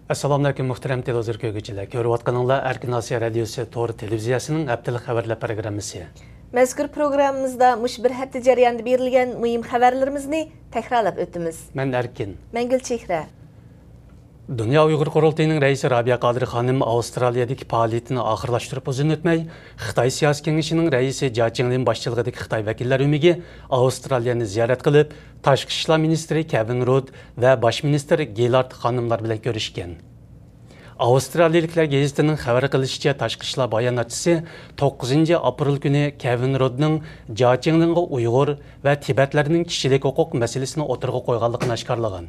Assalamu alaykum muhtaram televizor ko'rguvchilar. Ko'rib atqaninglar Erkin Osiyo radiosi to'g'ri televiziyasining haftalik xabarlar programmasi. Mazkur programmamizda mush bir hafta jarayonida berilgan muhim xabarlarimizni takrorlab o'tamiz. Men Erkin. Men Gulchehra. Dünya Uyghur Qurultayının reisi Rabia Qadiri xanım Avstraliyadagi faoliyatini oxirlashtirib uzun o'tmay, Xitoy siyosiy kengashining raisi Jia Qinglin boshchiligidagi Xitoy vakillar umiga Avstraliyani ziyorat qilib, tashqi ishlar ministri Kevin Rudd va bosh ministr Gillard xanımlar bilan ko'rishgan. Avstraliyaliklar gazetining xabar qilishicha, tashqi ishlar bayonotchisi 9 aprel kuni Kevin Ruddning Jia Qinglinga Uyg'ur va Tibetlarning kishilik huquq masalasini o'tirg'a qo'yganligini oshkorlagan.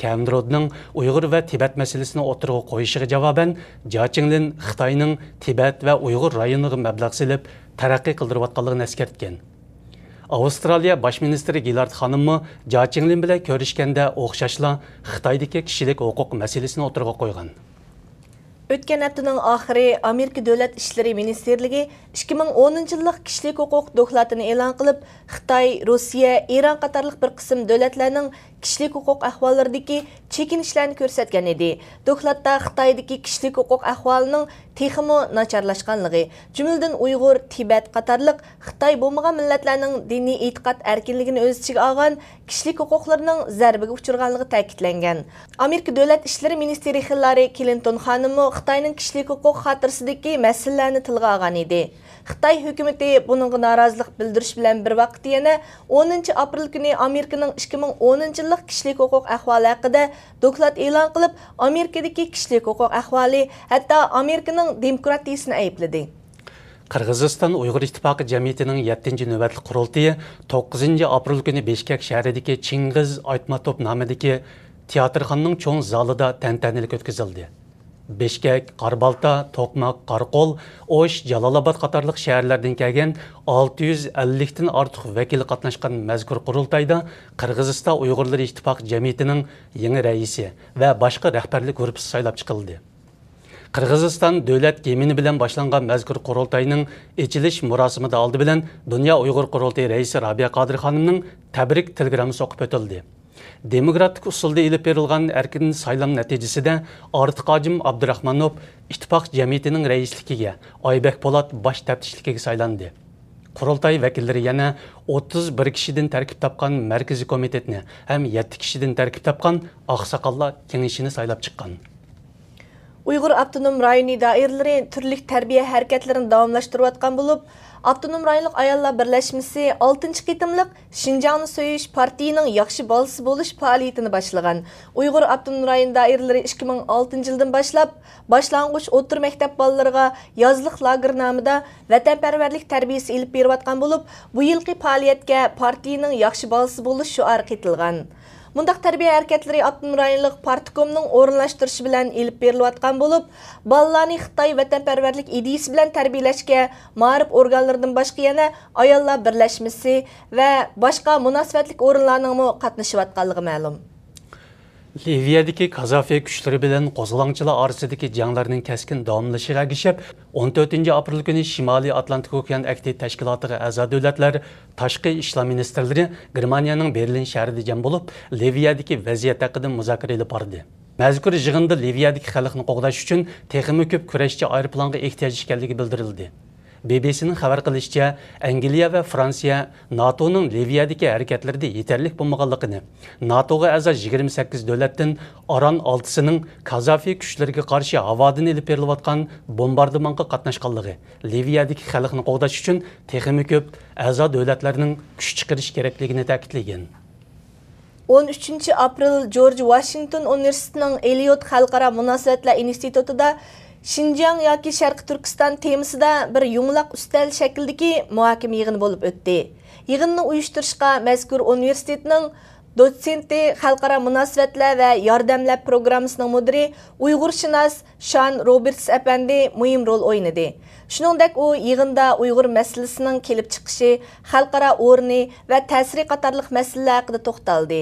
Kevin Ruddning Uyg'ur va Tibet masalasini o'tirg'a qo'yishiga javoban Jia Qinglin Xitoyning Tibet va Uyg'ur rayoniga mablag' silib taraqqiy qildirayotganligini eskartgan. Avstraliya bosh ministri Gillard xonimmi Jia Qinglin bilan ko'rishganda o'xshashla Xitoydagi kishilik huquq masalasini o'tirg'a qo'ygan. O'tgan haftaning oxiri Amerika Davlat ishlari ministrligi 2010 yillik kishilik huquq dokladini e'lon qilib, Xitoy, Rossiya, Eron qatorliq bir qism davlatlarning kishilik huquq ahvollaridagi chekinishlarni ko'rsatgan edi. Dokladda Xitoydagi kishilik huquq ahvolining texmo nacharlashganligi, jumladan Uyg'ur, Tibet qatorliq Xitoy bo'lmagan millatlarning diniy e'tiqod erkinligini o'z ichiga olgan kishilik huquqlarining zarbiga uchraganligi ta'kidlangan. Amerika Davlat ishlari ministri Hillary Clinton xonimi Xitoyning kishilik huquq xotirasidagi masalalarni tilga olgan edi. Xitoy hukumati buningga norozilik bildirish bilan bir vaqt yana 10 aprel kuni Amerikaning 2010 yillik kishilik huquq ahvoli haqida doklad e'lon qilib, Amerikadagi kishilik huquq ahvoli hatto Amerikaning demokratiyasini aybladi. Qirg'iziston Uyg'ur ittifoqi jamiyatining 7-navbatli qurultiyi 9 aprel kuni Bishkek shahridagi Chingiz Aytmatov nomidagi teatrxonaning cho'ng zalida tantanali o'tkazildi. Bishkek, Qarbalta, To'qmoq, Qarqo'l, O'sh, Jalolobod qatorliq shaharlardan kelgan 650 dan ortiq vakil qatnashgan mazkur qurultayda Qirg'iziston Uyg'urlar ittifoqi jamiyatining yangi raisi va boshqa rahbarlik guruhi saylab chiqildi. Qirg'iziston davlat gemini bilan boshlangan mazkur qurultayning ochilish marosimida oldi bilan Dunyo Uyg'ur qurultayi raisi Rabia Qadiri xonimning tabrik telegramasi o'qib o'tildi. Demokratik usulda elib berilgan erkin saylam natijasida Ortiq Hojim Abdurahmonov ittifoq jamiyatining raisligiga, Oybek Po'lat bosh taftishligiga saylandi. Qurultay vakillari yana 31 kishidan tarkib topgan markaziy komitetni ham 7 kishidan tarkib topgan oqsoqollar kengashini saylab chiqqan. Uyg'ur avtonom rayoni doiralari turli tarbiya harakatlarini davomlashtirayotgan bo'lib, Avtonom rayonluq ayollar birlashmasi 6-chi qitimliq Şinjanni so'yish partiyaning yaxshi bolasi bo'lish faoliyatini boshlagan. Uyg'ur avtonom rayon doiralari 2006 yildan boshlab boshlang'ich o'rta maktab bolalariga yozliq lager nomida vatanparvarlik tarbiyasi elib berayotgan bo'lib, bu yilgi faoliyatga partiyaning yaxshi bolasi bo'lish shuari qitilgan. Mundaq tarbiya harakatlari avtonom rayonluq partikomning o'rinlashtirishi bilan elib berilayotgan bo'lib, bolalarni Xitoy vatanparvarlik ideyasi bilan tarbiyalashga ma'rif organlaridan boshqa yana ayollar birlashmasi va boshqa munosabatli o'rinlarning qatnashayotganligi ma'lum. Liviyadagi Qazafiya kuchlari bilan qo'zg'olonchilar orasidagi janglarning kaskin davomlashishiga ergashib, 14 aprel kuni Shimoliy Atlantik okean aktiv tashkilotiga a'zo davlatlar tashqi ishlar ministrlari Germaniyaning Berlin shahrida jam bo'lib, Liviyadagi vaziyat haqida muzokara olib bordi. Mazkur yig'inda Liviyadagi xalqni qo'g'dash uchun texnik ko'p kurashchi aeroplanga ehtiyoj ekanligi bildirildi. BBC'nin xabar qilishicha, Angliya va Fransiya NATO'ning Liviyadagi harakatlarida yetarli bo'lmaganligini, NATO'ga a'zo 28 davlatdan Aran 6sining Qazafiya kuchlariga qarshi havodan elib berilayotgan bombardimonga qatnashganligi, Liviyadagi xalqni qo'g'dash uchun texnik ko'p a'zo davlatlarning kuch chiqarish kerakligini ta'kidlagan. 13 aprel George Washington Universitetining Eliot xalqaro munosabatlar institutida Şinjan yoki Sharqi Turkiston temasida bir yumloq ustal shaklidagi muhokama yig'ini bo'lib o'tdi. Yig'inni uyushtirishga mazkur universitetning dotsenti xalqaro munosabatlar va yordamlar programmasining mudiri Uyg'urshunos Shan Roberts apandi muhim rol o'ynadi. Shuningdek, u yig'inda Uyg'ur masalasining kelib chiqishi, xalqaro o'rni va ta'siri qatorliq masalalar haqida to'xtaldi.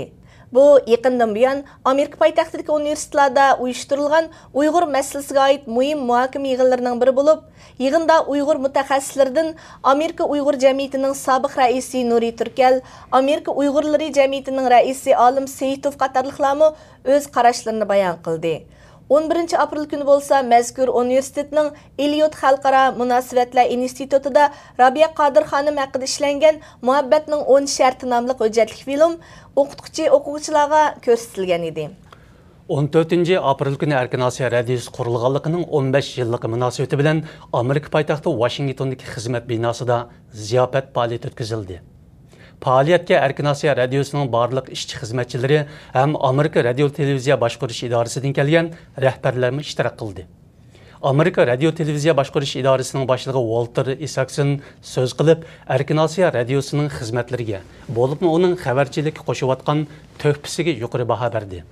Bu yaqindan buyon Amerika poytaxtidagi universitetlarda uyushtirilgan Uyg'ur masalasiga oid muhim muhokama yig'inlarining biri bo'lib, yig'inda Uyg'ur mutaxassislaridan Amerika Uyg'ur jamiyatining sobiq raisi Nuri Turkal, Amerika Uyg'urlari jamiyatining raisi Olim Seyitov qatorliqlarmi o'z qarashlarini bayon qildi. 11 aprel kuni bo'lsa, mazkur universitetning Eliot Xalqaro munosabatlar institutida Rabia Qodir xonim haqida ishlangan Muhabbatning 10 sharti nomli hujjatli film o'quvchilarga ko'rsatilgan edi. 14 aprel kuni Erkin Osiyo radiosi qurilganligining 15 yillik munosabati bilan Amerika poytaxti Washingtondagi xizmat binosida ziyofat faoliyati o'tkazildi. Faoliyatga Erkin Osiyo radiosining barliq ishchi xizmatchilari ham Amerika radio televiziya boshqarish idorasidan kelgan rahbarlarmi ishtirok qildi. Amerika radio televiziya boshqarish idorasining boshlig'i Walter Isaacson so'z qilib, Erkin Osiyo radiosining xizmatlariga, bo'libmi uning xabarchilik qo'shayotgan to'hpisiga yuqori baho berdi.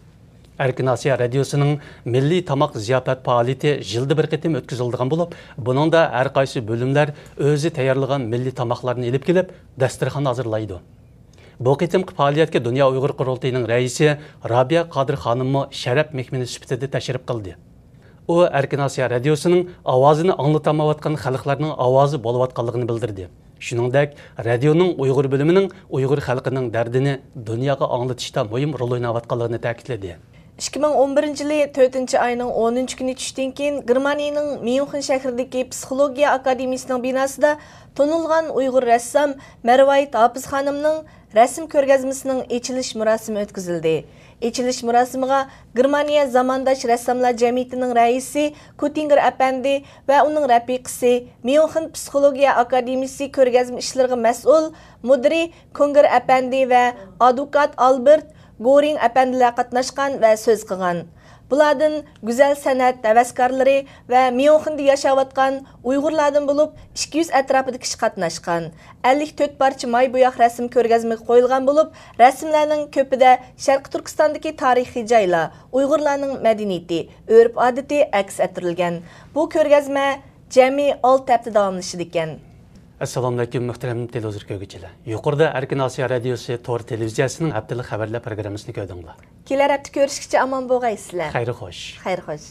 Erkin Osiyo radiosining milliy tamoq ziyofat faoliyati yilda bir qatim o'tkaziladigan bo'lib, buningda har qaysi bo'limlar o'zi tayyorlagan milliy tamoqlarni olib kelib, dasturxon hozirlaydi. Bu qatimki faoliyatga Dunyo Uyg'ur qurultayining raisi Rabia Qodir xonimmi sharaf mehmoni sifatida tashrif qildi. U Erkin Osiyo radiosining ovozini anglatmayotgan xalqlarning ovozi bo'layotganligini bildirdi. Shuningdek, radioning Uyg'ur bo'limining Uyg'ur xalqining dardini dunyoga anglatishda muhim rol o'ynayotganligini ta'kidladi. 2011 4 ayning 10 kuni tushdan keyin Germaniyaning Myunxen shahridagi Psixologiya akademiyasining binosida tonilgan Uyg'ur rassom Marvayit Hafiz xonimning rasm ko'rgazmasining ochilish murosimi o'tkazildi. Ochilish murosimiga Germaniya zamondosh rassomlar jamiyatining raisi Kutinger apandi va uning rafiqasi Myunxen Psixologiya akademiyasi ko'rgazma ishlariga mas'ul mudiri Konger apandi va advokat Albert Goring apandilar qatnashgan va so'z qilgan. Bulardan go'zal san'at havaskorlari va Myunxenda yashayotgan Uyg'urlardan bo'lib 200 atrofida kishi qatnashgan. 54 parcha may bo'yoq rasm ko'rgazmaga qo'yilgan bo'lib, rasmlarning ko'pida Sharq Turkistondagi tarixiy joylar, Uyg'urlarning madaniyati, urf-odati aks ettirilgan. Bu ko'rgazma jami 6 hafta davomlashadi ekan. Assalomu alaykum muhtaram televizor ko'ruvchilar. Yuqorida Erkin Osiyo radiosi to'r televiziyasining haftalik xabarlar programmasini ko'rdinglar. Kelar hafta ko'rishguncha omon bo'lgaysizlar. Xayr xo'sh. Xayr xo'sh.